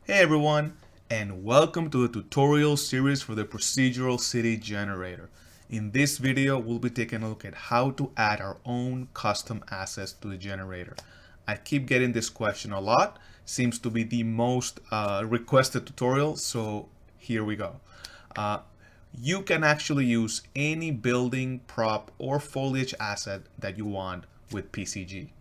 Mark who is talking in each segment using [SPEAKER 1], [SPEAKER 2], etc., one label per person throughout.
[SPEAKER 1] Hey everyone, and welcome to the tutorial series for the Procedural City Generator. In this video, we'll be taking a look at how to add our own custom assets to the generator. I keep getting this question a lot. Seems to be the most requested tutorial, so here we go. Uh, you can actually use any building, prop, or foliage asset that you want with PCG.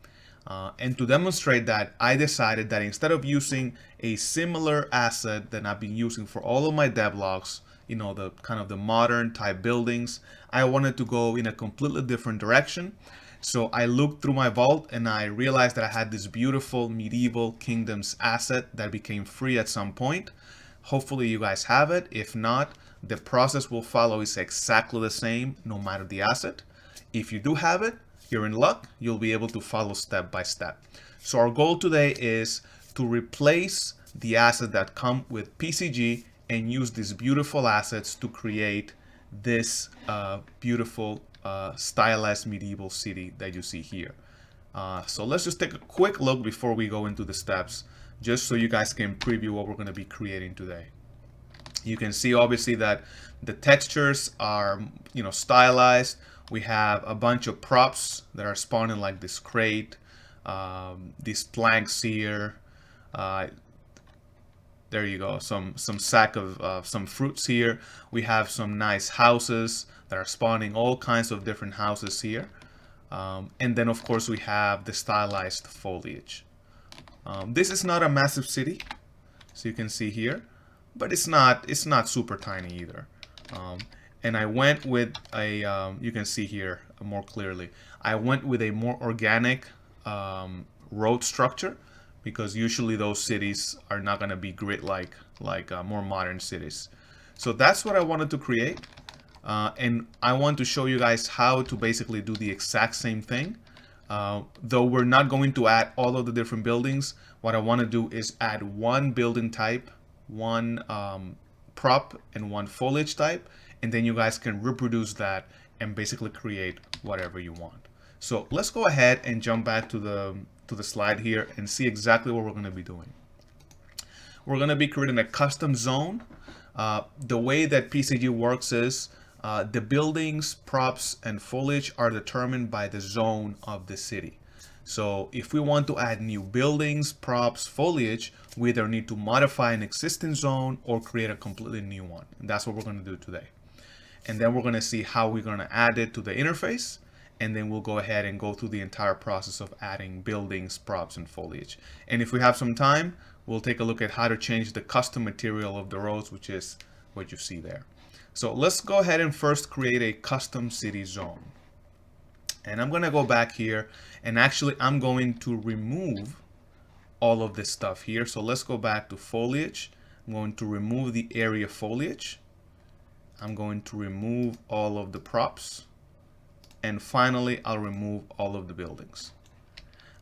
[SPEAKER 1] And to demonstrate that, I decided that instead of using a similar asset that I've been using for all of my devlogs, the kind of the modern type buildings, I wanted to go in a completely different direction. So I looked through my vault and I realized that I had this beautiful medieval kingdoms asset that became free at some point. Hopefully you guys have it. If not, the process we'll follow is exactly the same no matter the asset. If you do have it, you're in luck. You'll be able to follow step by step. So our goal today is to replace the assets that come with PCG and use these beautiful assets to create this beautiful stylized medieval city that you see here. So let's just take a quick look before we go into the steps, just so you guys can preview what we're going to be creating today. You can see obviously that the textures are, stylized. We have a bunch of props that are spawning like this crate, these planks here. There you go, some sack of some fruits here. We have some nice houses that are spawning, all kinds of different houses here. And then of course we have the stylized foliage. This is not a massive city, so you can see here, but it's not super tiny either. And I went with a, you can see here more clearly, I went with a more organic road structure, because usually those cities are not going to be grid like more modern cities. So that's what I wanted to create. And I want to show you guys how to basically do the exact same thing. Though we're not going to add all of the different buildings, what I want to do is add one building type, one prop, and one foliage type, and then you guys can reproduce that and basically create whatever you want. So let's go ahead and jump back to the slide here and see exactly what we're going to be doing. We're going to be creating a custom zone. The way that PCG works is the buildings, props, and foliage are determined by the zone of the city. So if we want to add new buildings, props, foliage, we either need to modify an existing zone or create a completely new one. And that's what we're going to do today. And then we're going to see how we're going to add it to the interface. And then we'll go ahead and go through the entire process of adding buildings, props, and foliage. And if we have some time, we'll take a look at how to change the custom material of the roads, which is what you see there. So let's go ahead and first create a custom city zone. And I'm going to go back here, and actually I'm going to remove all of this stuff here. So let's go back to foliage. I'm going to remove the area foliage. I'm going to remove all of the props. And finally, I'll remove all of the buildings.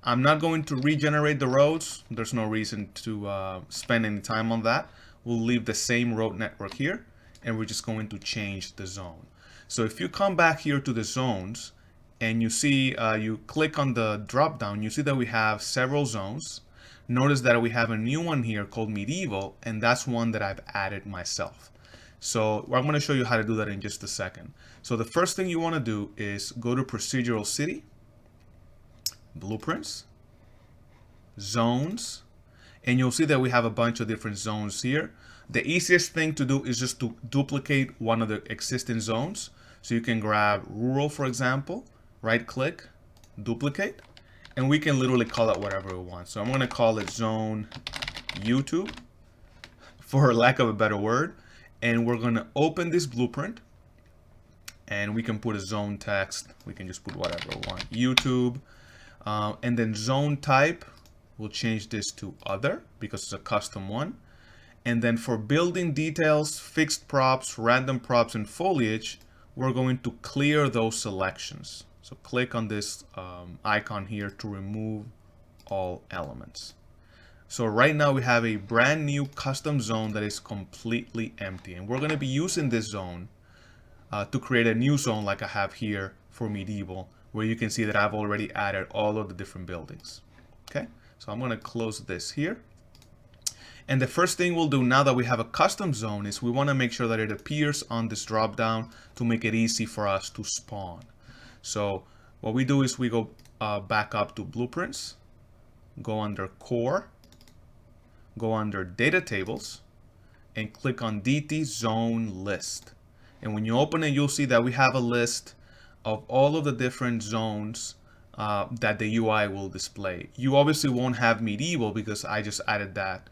[SPEAKER 1] I'm not going to regenerate the roads. There's no reason to spend any time on that. We'll leave the same road network here, and we're just going to change the zone. So if you come back here to the zones, and you see, you click on the drop down, you see that we have several zones. Notice that we have a new one here called medieval, and that's one that I've added myself. So I'm going to show you how to do that in just a second. So the first thing you want to do is go to Procedural City, Blueprints, Zones, and you'll see that we have a bunch of different zones here. The easiest thing to do is just to duplicate one of the existing zones. So you can grab Rural, for example, right click, duplicate, and we can literally call it whatever we want. So I'm going to call it Zone YouTube, for lack of a better word. And we're going to open this blueprint, and we can put a zone text. We can just put whatever we want, YouTube, and then zone type, we'll change this to other because it's a custom one. And then for building details, fixed props, random props, and foliage, we're going to clear those selections. So click on this icon here to remove all elements. So right now we have a brand new custom zone that is completely empty, and we're going to be using this zone to create a new zone like I have here for medieval, where you can see that I've already added all of the different buildings. Okay, so I'm going to close this here. And the first thing we'll do now that we have a custom zone is we want to make sure that it appears on this drop down to make it easy for us to spawn. So what we do is we go back up to blueprints, go under core, go under data tables, and click on DT zone list. And when you open it, you'll see that we have a list of all of the different zones that the UI will display. You obviously won't have medieval because I just added that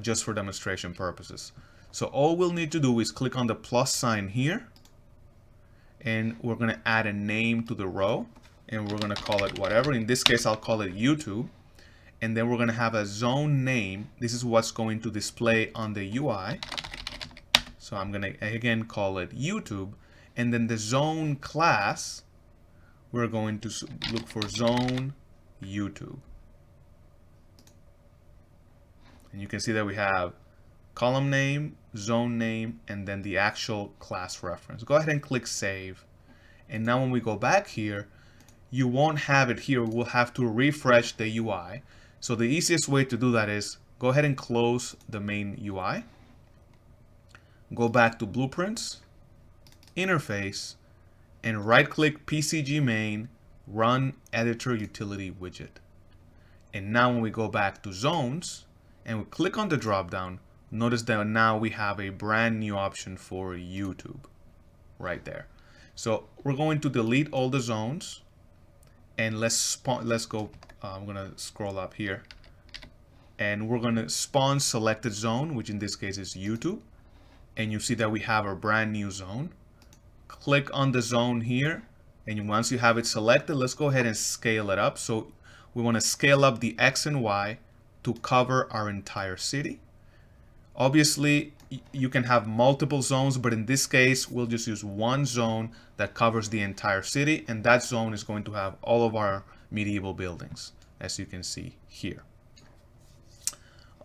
[SPEAKER 1] just for demonstration purposes. So all we'll need to do is click on the plus sign here, and we're going to add a name to the row, and we're going to call it whatever. In this case, I'll call it YouTube. And then we're going to have a zone name. This is what's going to display on the UI. So I'm going to again call it YouTube. And then the zone class, we're going to look for zone YouTube. And you can see that we have column name, zone name, and then the actual class reference. Go ahead and click save. And now when we go back here, you won't have it here. We'll have to refresh the UI. So the easiest way to do that is go ahead and close the main UI. Go back to blueprints, interface, and right click PCG main, run editor utility widget. And now when we go back to zones and we click on the drop down, notice that now we have a brand new option for YouTube right there. So we're going to delete all the zones, and let's go. I'm going to scroll up here, and we're going to spawn selected zone, which in this case is YouTube. And you see that we have a brand new zone. Click on the zone here, and once you have it selected, let's go ahead and scale it up. So we want to scale up the X and Y to cover our entire city. Obviously, you can have multiple zones, but in this case, we'll just use one zone that covers the entire city, and that zone is going to have all of our medieval buildings, as you can see here.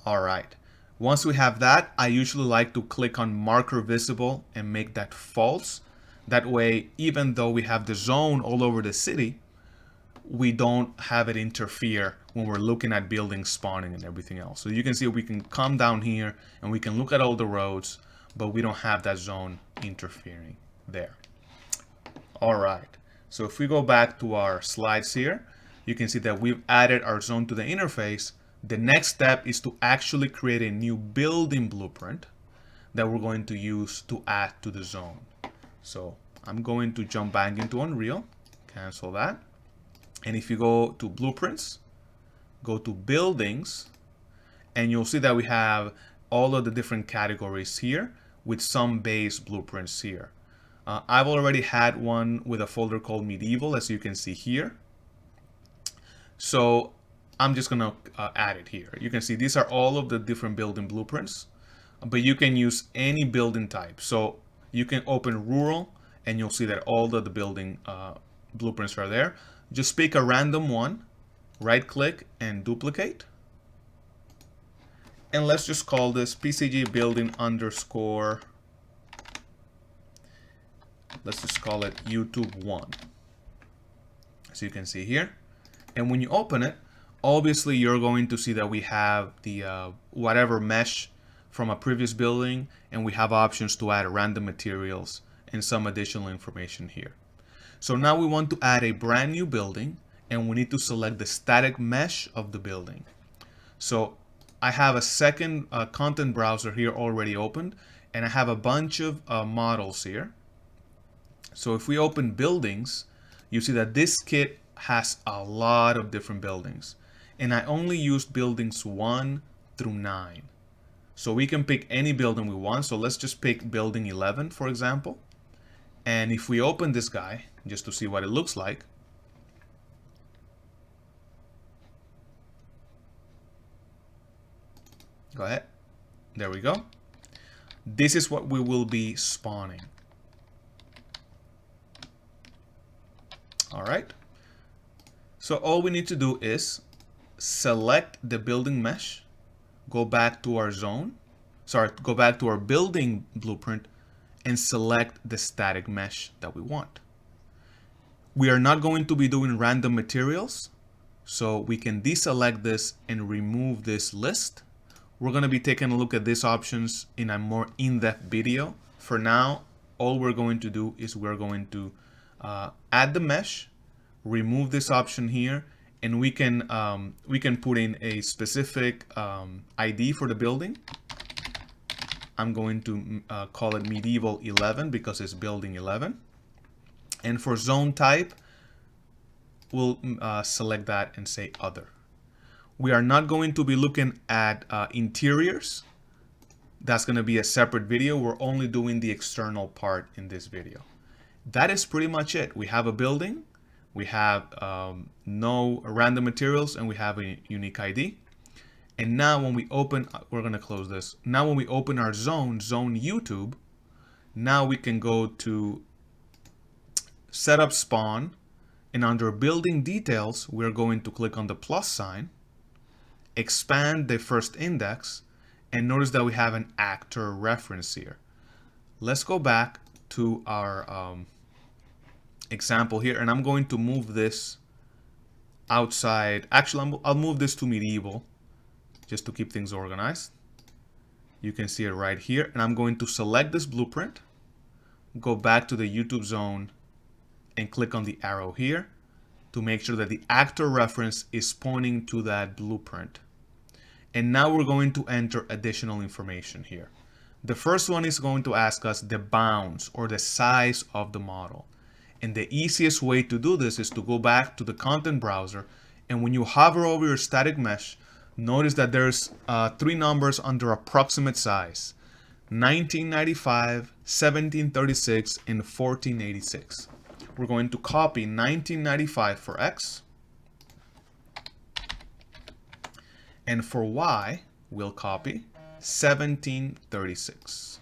[SPEAKER 1] All right. Once we have that, I usually like to click on marker visible and make that false. That way, even though we have the zone all over the city, we don't have it interfere when we're looking at buildings spawning and everything else. So you can see we can come down here and we can look at all the roads, but we don't have that zone interfering there. All right. So if we go back to our slides here, you can see that we've added our zone to the interface. The next step is to actually create a new building blueprint that we're going to use to add to the zone. So I'm going to jump back into Unreal, cancel that. And if you go to blueprints, go to buildings, and you'll see that we have all of the different categories here with some base blueprints here. I've already had one with a folder called medieval, as you can see here. So I'm just going to add it here. You can see these are all of the different building blueprints, but you can use any building type. So you can open rural and you'll see that all of the building blueprints are there. Just pick a random one, right click and duplicate. And let's just call this PCG building underscore. Let's just call it YouTube 1. So you can see here. And when you open it, obviously you're going to see that we have the whatever mesh from a previous building, and we have options to add random materials and some additional information here. So now we want to add a brand new building, and we need to select the static mesh of the building. So I have a second content browser here already opened, and I have a bunch of models here. So if we open buildings, you see that this kit has a lot of different buildings, and I only used buildings 1 through 9. So we can pick any building we want. So let's just pick building 11, for example. And if we open this guy, just to see what it looks like, go ahead. There we go. This is what we will be spawning. All right. So all we need to do is select the building mesh, go back to our zone, go back to our building blueprint, and select the static mesh that we want. We are not going to be doing random materials, so we can deselect this and remove this list. We're going to be taking a look at these options in a more in-depth video. For now, all we're going to do is we're going to add the mesh, remove this option here, and we can put in a specific ID for the building. I'm going to call it medieval 11 because it's building 11. And for zone type, we'll select that and say other. We are not going to be looking at interiors. That's going to be a separate video. We're only doing the external part in this video. That is pretty much it. We have a building, we have no random materials, and we have a unique ID. And now when we open, we're going to close this. Now when we open our zone YouTube, now we can go to setup spawn, and under building details, we're going to click on the plus sign, expand the first index, and notice that we have an actor reference here. Let's go back to our example here, and I'm going to move this outside. Actually, I'll move this to medieval just to keep things organized. You can see it right here, and I'm going to select this blueprint, go back to the YouTube zone, and click on the arrow here to make sure that the actor reference is pointing to that blueprint. And now we're going to enter additional information here. The first one is going to ask us the bounds or the size of the model. And the easiest way to do this is to go back to the content browser, and when you hover over your static mesh, notice that there's 3 numbers under approximate size: 1995, 1736, and 1486. We're going to copy 1995 for X, and for Y, we'll copy 1736.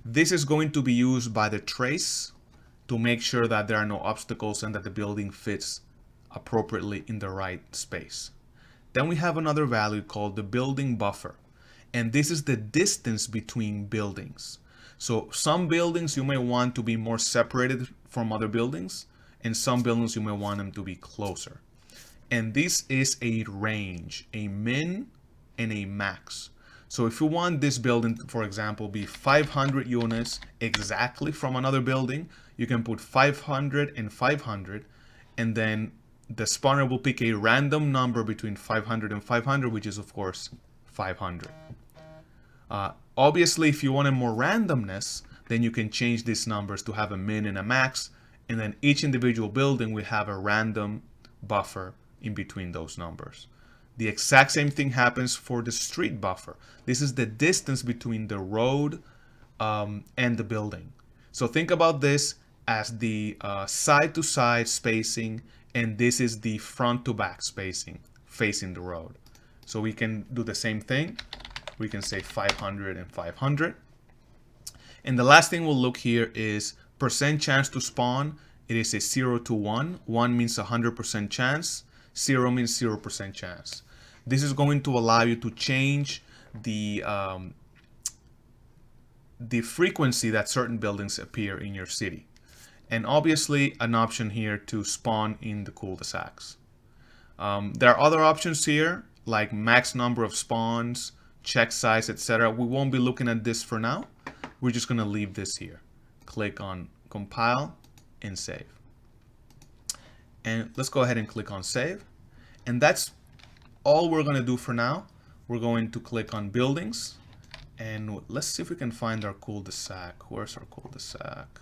[SPEAKER 1] This is going to be used by the trace to make sure that there are no obstacles and that the building fits appropriately in the right space. Then we have another value called the building buffer, and this is the distance between buildings. So some buildings you may want to be more separated from other buildings, and some buildings you may want them to be closer. And this is a range, a min and a max. So if you want this building, for example, be 500 units exactly from another building, you can put 500 and 500, and then the spawner will pick a random number between 500 and 500, which is of course 500. Obviously, if you wanted more randomness, then you can change these numbers to have a min and a max, and then each individual building will have a random buffer in between those numbers. The exact same thing happens for the street buffer. This is the distance between the road and the building. So think about this as the side-to-side spacing, and this is the front-to-back spacing facing the road. So we can do the same thing. We can say 500 and 500. And the last thing we'll look here is percent chance to spawn. It is a 0 to 1. 1 means 100% chance. 0 means 0% chance. This is going to allow you to change the frequency that certain buildings appear in your city. And obviously an option here to spawn in the cul-de-sacs. There are other options here like max number of spawns, check size, etc. We won't be looking at this for now. We're just going to leave this here. Click on compile and save. And let's go ahead and click on save. And that's all we're going to do for now. We're going to click on buildings, and let's see if we can find our cul-de-sac. Where's our cul-de-sac?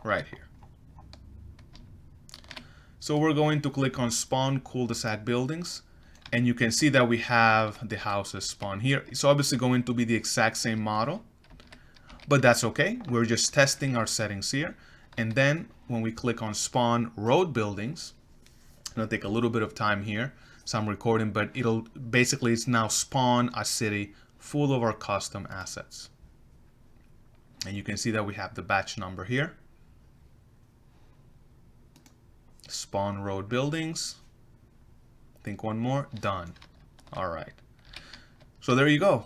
[SPEAKER 1] Right here. So we're going to click on spawn cul-de-sac buildings, and you can see that we have the houses spawn here. It's obviously going to be the exact same model, but that's okay. We're just testing our settings here. And then when we click on spawn road buildings, it'll take a little bit of time here, so I'm recording, but it's now spawn a city full of our custom assets. And you can see that we have the batch number here. Spawn road buildings. I think one more, done. All right. So there you go.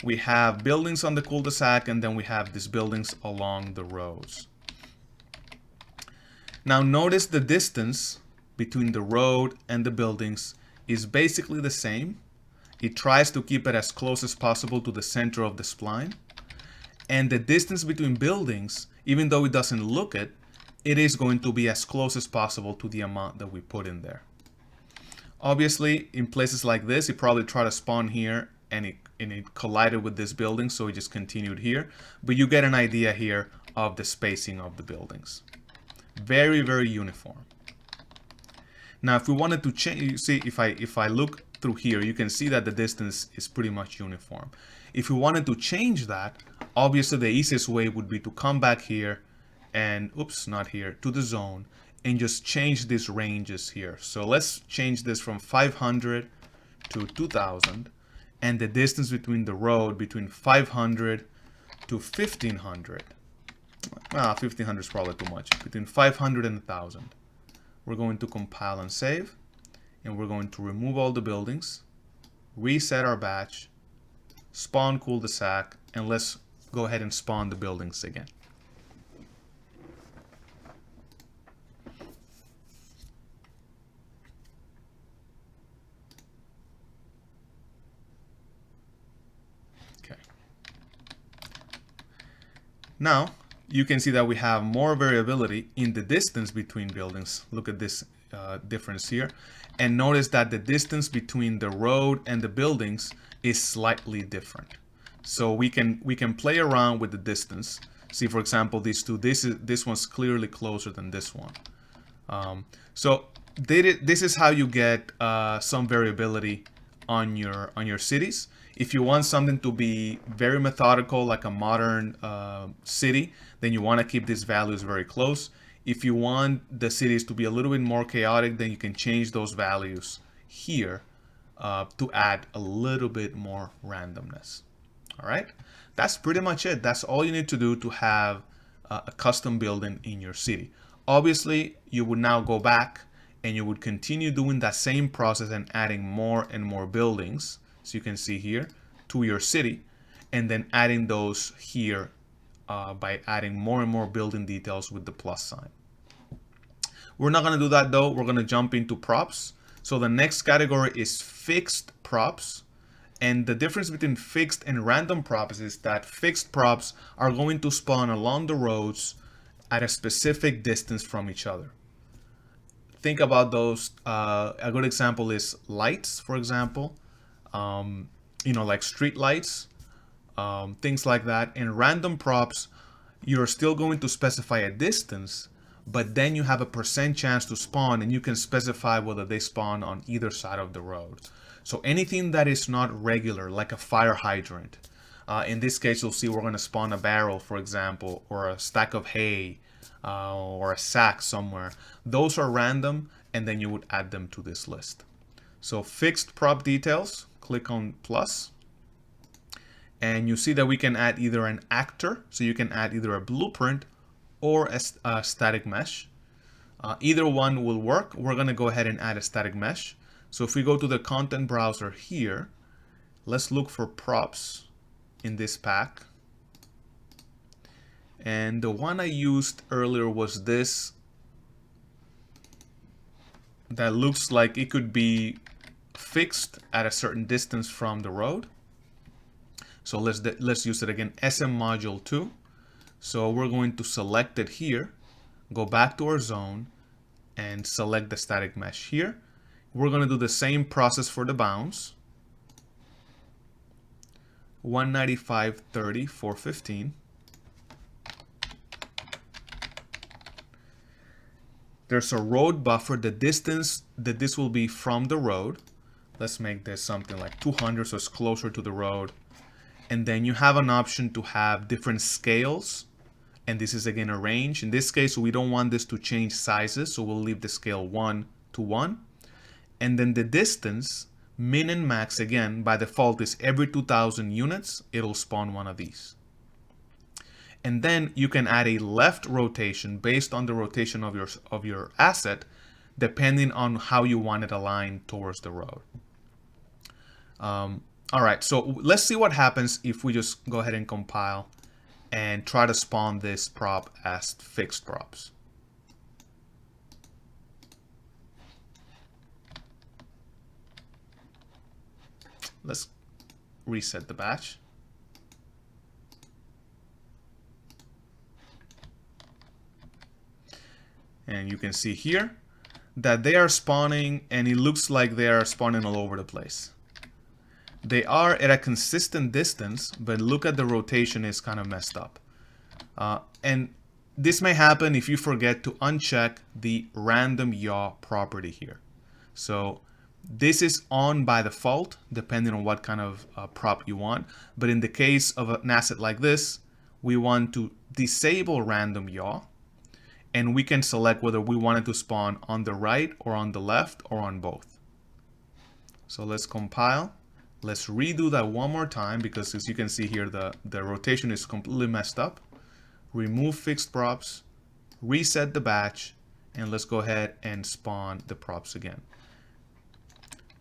[SPEAKER 1] We have buildings on the cul-de-sac, and then we have these buildings along the roads. Now notice the distance between the road and the buildings is basically the same. It tries to keep it as close as possible to the center of the spline. And the distance between buildings, even though it doesn't look it, it is going to be as close as possible to the amount that we put in there. Obviously, in places like this, it probably tried to spawn here and it collided with this building, so it just continued here. But you get an idea here of the spacing of the buildings. Very, very uniform. Now, if we wanted to change, you see, if I look through here, you can see that the distance is pretty much uniform. If we wanted to change that, obviously the easiest way would be to come back here and, oops, not here, to the zone, and just change these ranges here. So let's change this from 500 to 2000, and the distance between the road between 500 to 1500. Well, 1500 is probably too much. Between 500 and 1000. We're going to compile and save, and we're going to remove all the buildings, reset our batch, spawn cul-de-sac, and let's go ahead and spawn the buildings again. Okay. Now, you can see that we have more variability in the distance between buildings. Look at this difference here. And notice that the distance between the road and the buildings is slightly different. So we can play around with the distance. See, for example, these two, this one's clearly closer than this one. So this is how you get some variability on your cities. If you want something to be very methodical, like a modern city, then you want to keep these values very close. If you want the cities to be a little bit more chaotic, then you can change those values here to add a little bit more randomness. All right, that's pretty much it. That's all you need to do to have a custom building in your city. Obviously, you would now go back and you would continue doing that same process and adding more and more buildings. So you can see here to your city, and then adding those here by adding more and more building details with the plus sign. We're not going to do that though. We're going to jump into props. So the next category is fixed props. And the difference between fixed and random props is that fixed props are going to spawn along the roads at a specific distance from each other. Think about those. A good example is lights, for example. You know, like street lights, things like that. And random props, you're still going to specify a distance, but then you have a % chance to spawn, and you can specify whether they spawn on either side of the road. So anything that is not regular, like a fire hydrant, in this case, you'll see we're going to spawn a barrel, for example, or a stack of hay, or a sack somewhere. Those are random, and then you would add them to this list. So fixed prop details, click on plus, and you see that we can add either an actor, so you can add either a blueprint or a static mesh. Either one will work. We're going to go ahead and add a static mesh. So if we go to the content browser here, let's look for props in this pack. And the one I used earlier was this. That looks like it could be fixed at a certain distance from the road. So let's use it again, SM module 2. So we're going to select it here, go back to our zone, and select the static mesh here. We're going to do the same process for the bounds. 195.30 415. There's a road buffer, the distance that this will be from the road. Let's make this something like 200, so it's closer to the road. And then you have an option to have different scales. And this is again a range. In this case, we don't want this to change sizes, so we'll leave the scale 1 to 1. And then the distance, min and max, again, by default is every 2000 units, it'll spawn one of these. And then you can add a left rotation based on the rotation of your asset, depending on how you want it aligned towards the road. All right, so let's see what happens if we just go ahead and compile and try to spawn this prop as fixed props. let's reset the batch. And you can see here that they are spawning, and it looks like they are spawning all over the place. They are at a consistent distance, but look at the rotation is kind of messed up. And this may happen if you forget to uncheck the random yaw property here. So this is on by default, depending on what kind of prop you want. But in the case of an asset like this, we want to disable random yaw. And we can select whether we want it to spawn on the right or on the left or on both. So let's compile. Let's redo that one more time because as you can see here, the rotation is completely messed up. Remove fixed props, reset the batch, and let's go ahead and spawn the props again.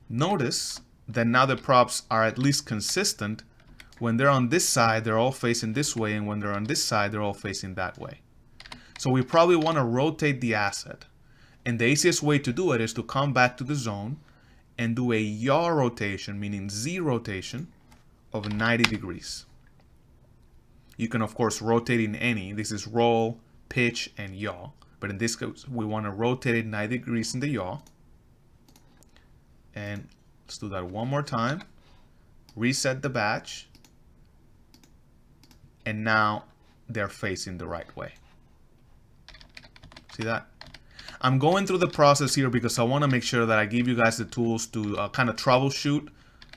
[SPEAKER 1] Notice that now the props are at least consistent. When they're on this side, they're all facing this way, and when they're on this side, they're all facing that way. So we probably want to rotate the asset. And the easiest way to do it is to come back to the zone and do a yaw rotation, meaning Z rotation, of 90 degrees. You can, of course, rotate in any. This is roll, pitch, and yaw. But in this case, we want to rotate it 90 degrees in the yaw. And let's do that one more time. Reset the batch. And now they're facing the right way. See that? I'm going through the process here because I want to make sure that I give you guys the tools to kind of troubleshoot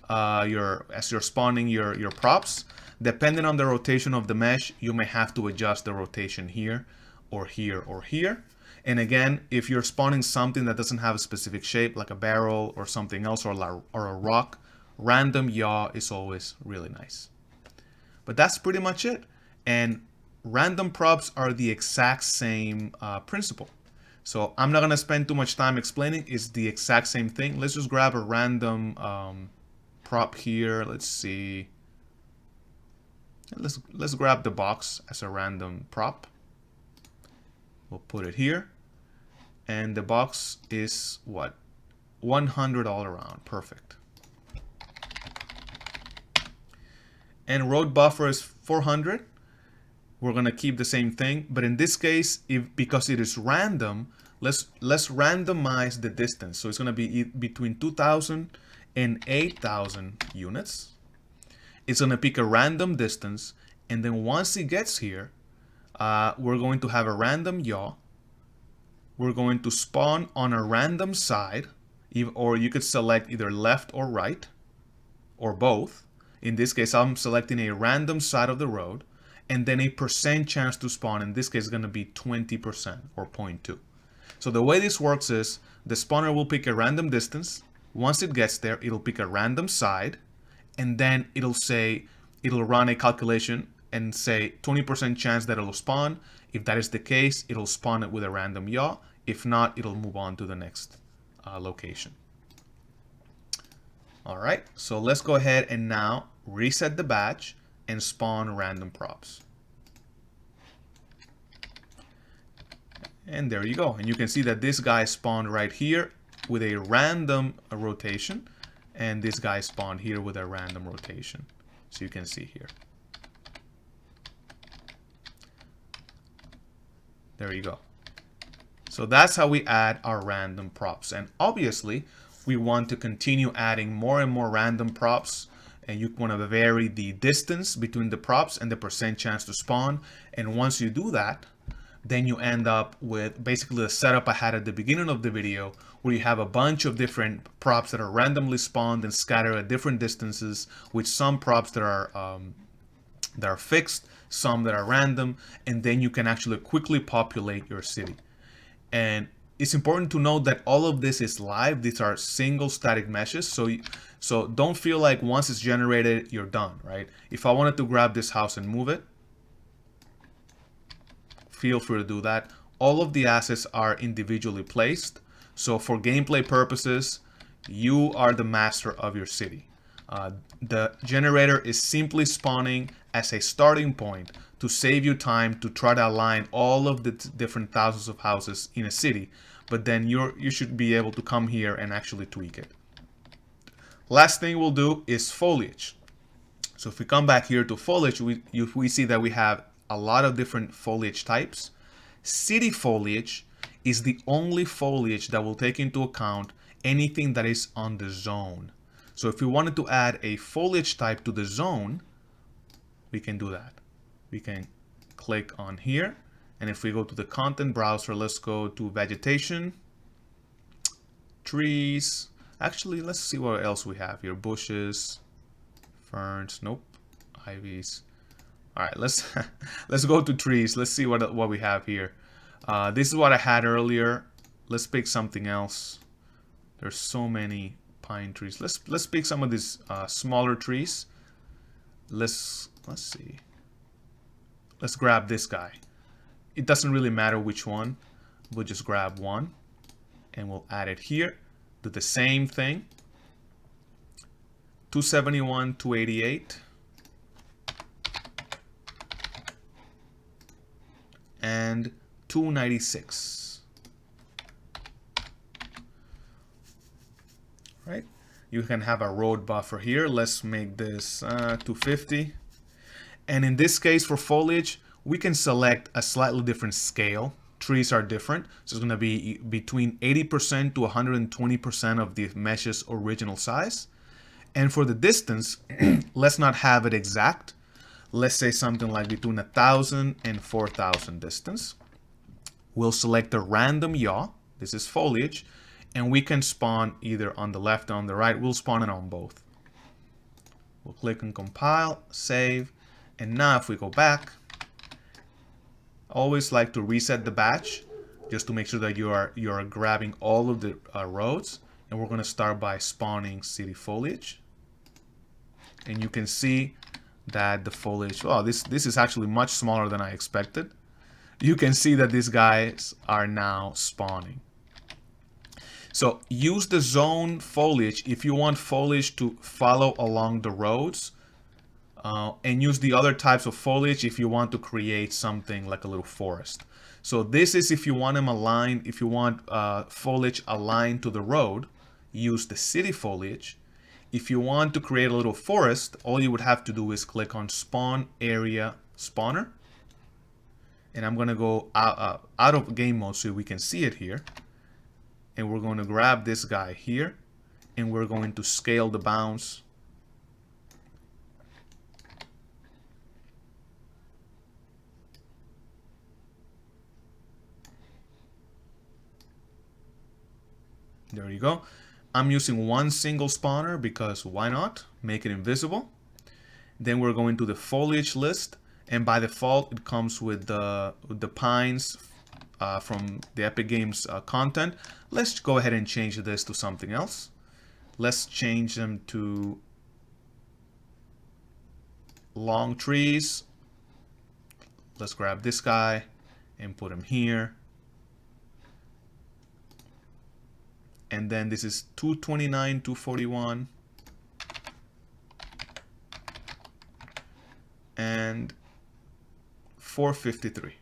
[SPEAKER 1] as you're spawning your props. Depending on the rotation of the mesh, you may have to adjust the rotation here or here or here. And again, if you're spawning something that doesn't have a specific shape, like a barrel or something else, or a rock, random yaw is always really nice. But that's pretty much it. And random props are the exact same principle. So I'm not going to spend too much time explaining. It's the exact same thing. Let's just grab a random prop here. Let's see. Let's grab the box as a random prop. We'll put it here. And the box is what? 100 all around. Perfect. And road buffer is 400. We're going to keep the same thing, but in this case, because it is random, let's randomize the distance. So it's going to be between 2,000 and 8,000 units. It's going to pick a random distance, and then once it gets here, we're going to have a random yaw. We're going to spawn on a random side, or you could select either left or right, or both. In this case, I'm selecting a random side of the road. And then a percent chance to spawn, in this case, is going to be 20% or 0.2. So the way this works is the spawner will pick a random distance. Once it gets there, it'll pick a random side, and then it'll run a calculation and say 20% chance that it'll spawn. If that is the case, it'll spawn it with a random yaw. If not, it'll move on to the next location. All right, so let's go ahead and now reset the batch and spawn random props. And there you go. And you can see that this guy spawned right here with a random rotation, and this guy spawned here with a random rotation. So you can see here. There you go. So that's how we add our random props. And obviously, we want to continue adding more and more random props. And you want to vary the distance between the props and the percent chance to spawn. And once you do that, then you end up with basically the setup I had at the beginning of the video, where you have a bunch of different props that are randomly spawned and scattered at different distances, with some props that are fixed, some that are random, and then you can actually quickly populate your city. And it's important to note that all of this is live. These are single static meshes. So don't feel like once it's generated, you're done, right? If I wanted to grab this house and move it, feel free to do that. All of the assets are individually placed. So for gameplay purposes, you are the master of your city. The generator is simply spawning as a starting point to save you time to try to align all of the different thousands of houses in a city. But then you should be able to come here and actually tweak it. Last thing we'll do is foliage. So if we come back here to foliage, we see that we have a lot of different foliage types. City foliage is the only foliage that will take into account anything that is on the zone. So if we wanted to add a foliage type to the zone, we can do that. We can click on here, and if we go to the content browser, let's go to vegetation, trees. Actually, let's see what else we have here. Bushes, ferns, nope, ivies. All right, let's let's go to trees. Let's see what we have here. This is what I had earlier. Let's pick something else. There's so many pine trees. Let's pick some of these smaller trees. Let's see. Let's grab this guy. It doesn't really matter which one. We'll just grab one and we'll add it here. Do the same thing. 271, 288. And 296. Right? You can have a road buffer here. Let's make this 250. And in this case for foliage, we can select a slightly different scale. Trees are different, so it's going to be between 80% to 120% of the mesh's original size. And for the distance, let's not have it exact. Let's say something like between 1,000 and 4,000 distance. We'll select a random yaw. This is foliage. And we can spawn either on the left or on the right. We'll spawn it on both. We'll click on compile, save. And now if we go back, I always like to reset the batch just to make sure that you are grabbing all of the roads. And we're going to start by spawning city foliage. And you can see that the foliage, oh, this is actually much smaller than I expected. You can see that these guys are now spawning. So use the zone foliage if you want foliage to follow along the roads. And use the other types of foliage if you want to create something like a little forest. So this is if you want them aligned, if you want foliage aligned to the road, use the city foliage. If you want to create a little forest, all you would have to do is click on spawn area spawner. And I'm going to go out of game mode so we can see it here. And we're going to grab this guy here and we're going to scale the bounds. There you go. I'm using one single spawner because why not? Make it invisible. Then we're going to the foliage list, and by default it comes with the pines from the Epic Games content. Let's go ahead and change this to something else. Let's change them to long trees. Let's grab this guy and put him here. And then this is 229, 241. And 453.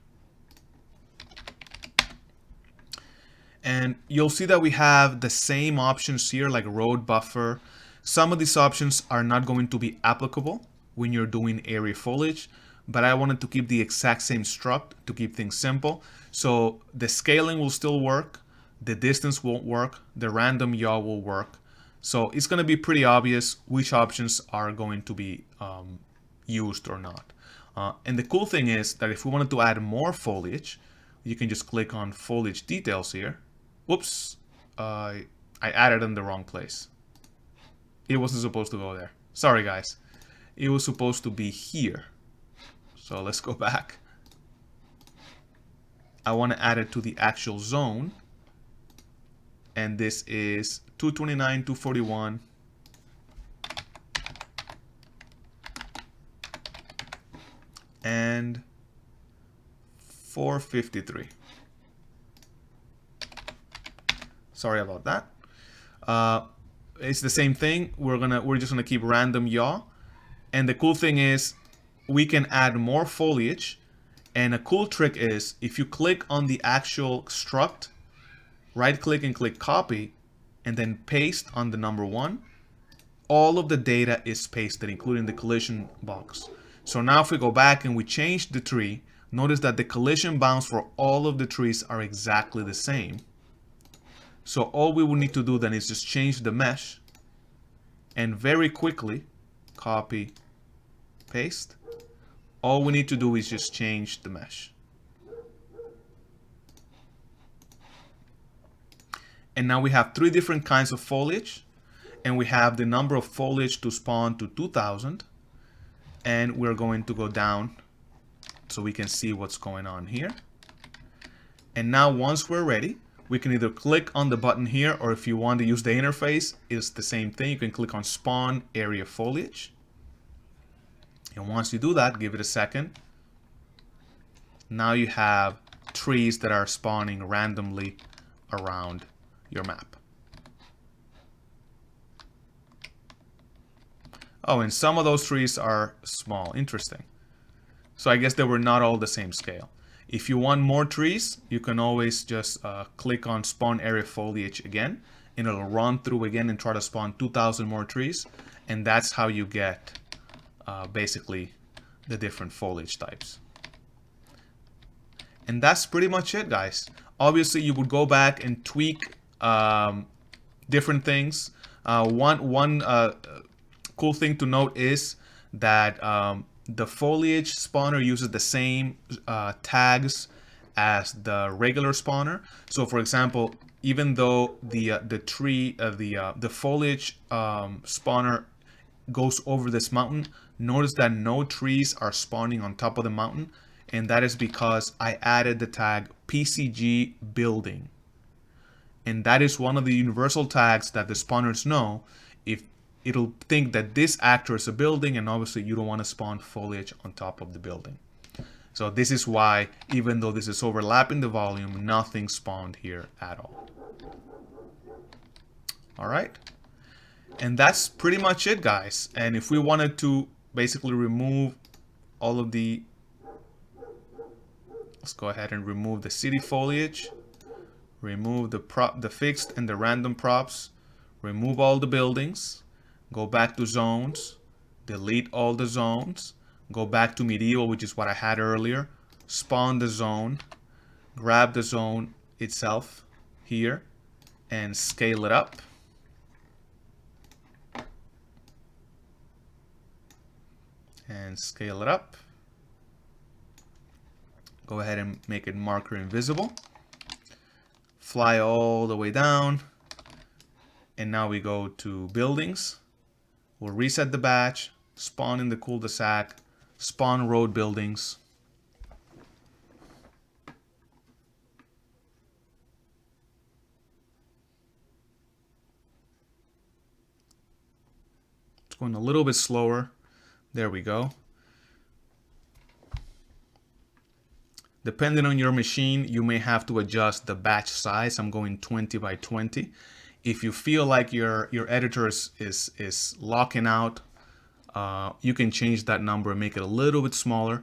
[SPEAKER 1] And you'll see that we have the same options here, like road buffer. Some of these options are not going to be applicable when you're doing area foliage, but I wanted to keep the exact same struct to keep things simple. So the scaling will still work. The distance won't work. The random yaw will work. So it's going to be pretty obvious which options are going to be used or not. And the cool thing is that if we wanted to add more foliage, you can just click on foliage details here. Whoops, I added in the wrong place. It wasn't supposed to go there. Sorry guys. It was supposed to be here. So let's go back. I want to add it to the actual zone. And this is 229, 241. And 453. Sorry about that. It's the same thing. We're just gonna keep random yaw. And the cool thing is we can add more foliage. And a cool trick is if you click on the actual struct, right click and click copy, and then paste on the number 1, all of the data is pasted, including the collision box. So now if we go back and we change the tree, notice that the collision bounds for all of the trees are exactly the same. So all we will need to do then is just change the mesh and very quickly copy, paste. All we need to do is just change the mesh. And now we have 3 different kinds of foliage, and we have the number of foliage to spawn to 2000. And we're going to go down so we can see what's going on here. And now once we're ready, we can either click on the button here, or if you want to use the interface, it's the same thing. You can click on Spawn Area Foliage. And once you do that, give it a second. Now you have trees that are spawning randomly around your map. Oh, and some of those trees are small. Interesting. So I guess they were not all the same scale. If you want more trees, you can always just click on Spawn Area Foliage again, and it'll run through again and try to spawn 2,000 more trees. And that's how you get basically the different foliage types. And that's pretty much it, guys. Obviously, you would go back and tweak different things. One cool thing to note is that the foliage spawner uses the same tags as the regular spawner. So for example, even though the foliage spawner goes over this mountain, notice that no trees are spawning on top of the mountain, and that is because I added the tag PCG building. And that is one of the universal tags that the spawners know. If it'll think that this actor is a building, and obviously you don't want to spawn foliage on top of the building. So this is why, even though this is overlapping the volume, nothing spawned here at all. All right. And that's pretty much it, guys. And if we wanted to basically remove all of the, let's go ahead and remove the city foliage, remove the fixed and the random props, remove all the buildings, go back to zones, delete all the zones, go back to medieval, which is what I had earlier, spawn the zone, grab the zone itself here, and scale it up. And scale it up. Go ahead and make it marker invisible. Fly all the way down. And now we go to buildings. We'll reset the batch, spawn in the cul-de-sac, spawn road buildings. It's going a little bit slower. There we go. Depending on your machine, you may have to adjust the batch size. I'm going 20 by 20. If you feel like your editor is locking out, you can change that number and make it a little bit smaller.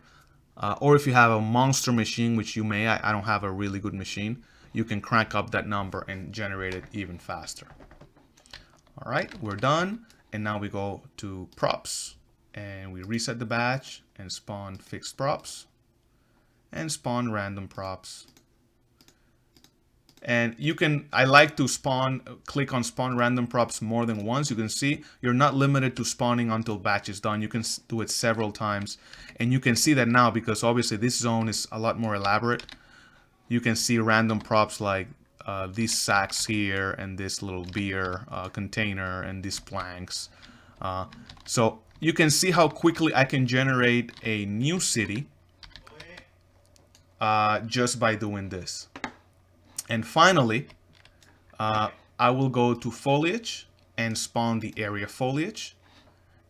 [SPEAKER 1] Or if you have a monster machine, which you may, I don't have a really good machine, you can crank up that number and generate it even faster. All right, we're done. And now we go to props. And we reset the batch and spawn fixed props and spawn random props. And you can, I like to click on spawn random props more than once. You can see you're not limited to spawning until batch is done. You can do it several times. And you can see that now because obviously this zone is a lot more elaborate. You can see random props like these sacks here and this little beer container and these planks. So you can see how quickly I can generate a new city just by doing this. And finally, I will go to foliage and spawn the area foliage.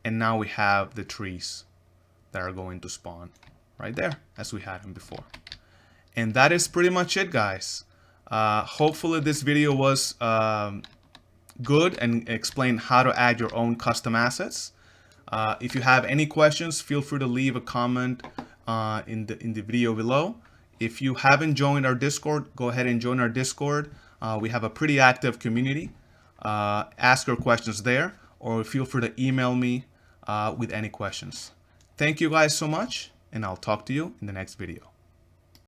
[SPEAKER 1] And now we have the trees that are going to spawn right there as we had them before. And that is pretty much it, guys. Hopefully this video was good and explained how to add your own custom assets. If you have any questions, feel free to leave a comment in the video below. If you haven't joined our Discord, go ahead and join our Discord. We have a pretty active community. Ask your questions there. or feel free to email me with any questions. Thank you guys so much, and I'll talk to you in the next video.